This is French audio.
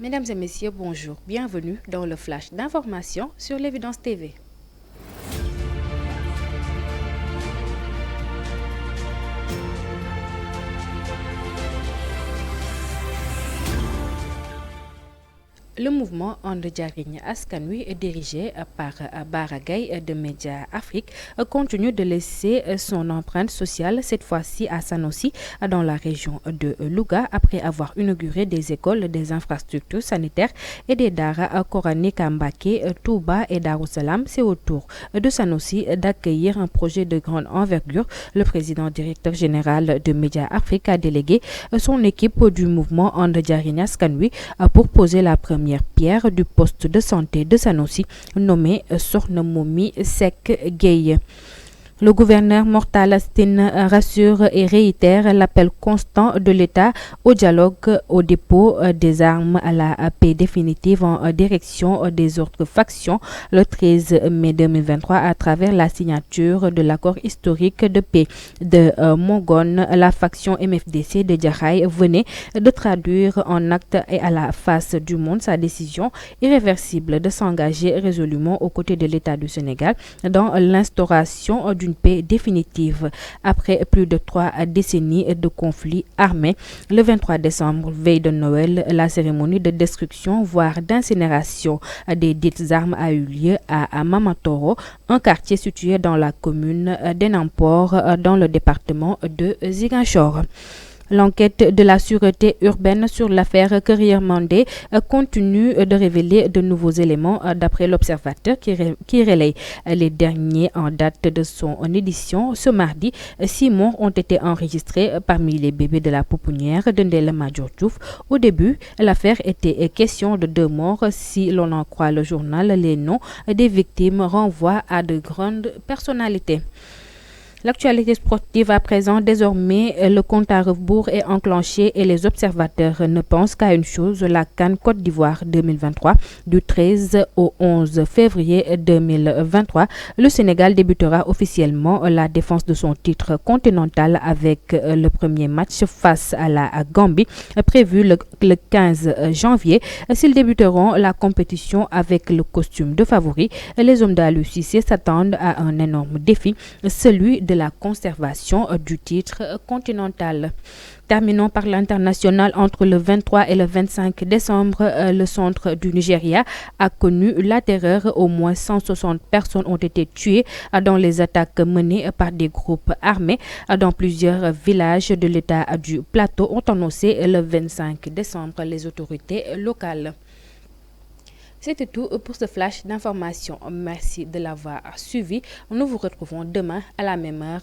Mesdames et messieurs, bonjour. Bienvenue dans le flash d'information sur l'Évidence TV. Le mouvement And Jariñ Askan Wi, dirigé par Bara Gaye de Média Afrique, continue de laisser son empreinte sociale, cette fois-ci à Sanoussi, dans la région de Louga, après avoir inauguré des écoles, des infrastructures sanitaires et des daara coraniques à Mbacké, Touba et Darussalam. C'est au tour de Sanoussi d'accueillir un projet de grande envergure. Le président directeur général de Média Afrique a délégué son équipe du mouvement And Jariñ Askan Wi pour poser la première pierre du poste de santé de Sanoussi nommé Sokhna Momy Seck Gueye. Le gouverneur Mor Talla Tine rassure et réitère l'appel constant de l'État au dialogue, au dépôt des armes, à la paix définitive en direction des autres factions le 13 mai 2023 à travers la signature de l'accord historique de paix de Mongone. La faction MFDC de Jaxaay venait de traduire en actes et à la face du monde sa décision irréversible de s'engager résolument aux côtés de l'État du Sénégal dans l'instauration d'une paix définitive après plus de 3 décennies de conflits armés. Le 23 décembre, veille de Noël, la cérémonie de destruction, voire d'incinération des dites armes a eu lieu à Mamatoro, un quartier situé dans la commune d'Enampor, dans le département de Ziguinchor. L'enquête de la sûreté urbaine sur l'affaire Kër Mandé continue de révéler de nouveaux éléments d'après l'Observateur qui relaye les derniers en date de son édition. Ce mardi, 6 morts ont été enregistrés parmi les bébés de la pouponnière de Ndella Madior Diouf. Au début, l'affaire était question de 2 morts. Si l'on en croit le journal, les noms des victimes renvoient à de grandes personnalités. L'actualité sportive à présent, désormais, le compte à rebours est enclenché et les observateurs ne pensent qu'à une chose, la CAN Côte d'Ivoire 2023. Du 13 au 11 février 2023, le Sénégal débutera officiellement la défense de son titre continental avec le premier match face à la Gambie, prévu le 15 janvier. S'ils débuteront la compétition avec le costume de favori, les hommes d'Aliou Cissé s'attendent à un énorme défi, celui de la conservation du titre continental. Terminons par l'international. Entre le 23 et le 25 décembre, le centre du Nigeria a connu la terreur. Au moins 160 personnes ont été tuées dans les attaques menées par des groupes armés dans plusieurs villages de l'État du Plateau, ont annoncé le 25 décembre les autorités locales. C'était tout pour ce flash d'information. Merci de l'avoir suivi. Nous vous retrouvons demain à la même heure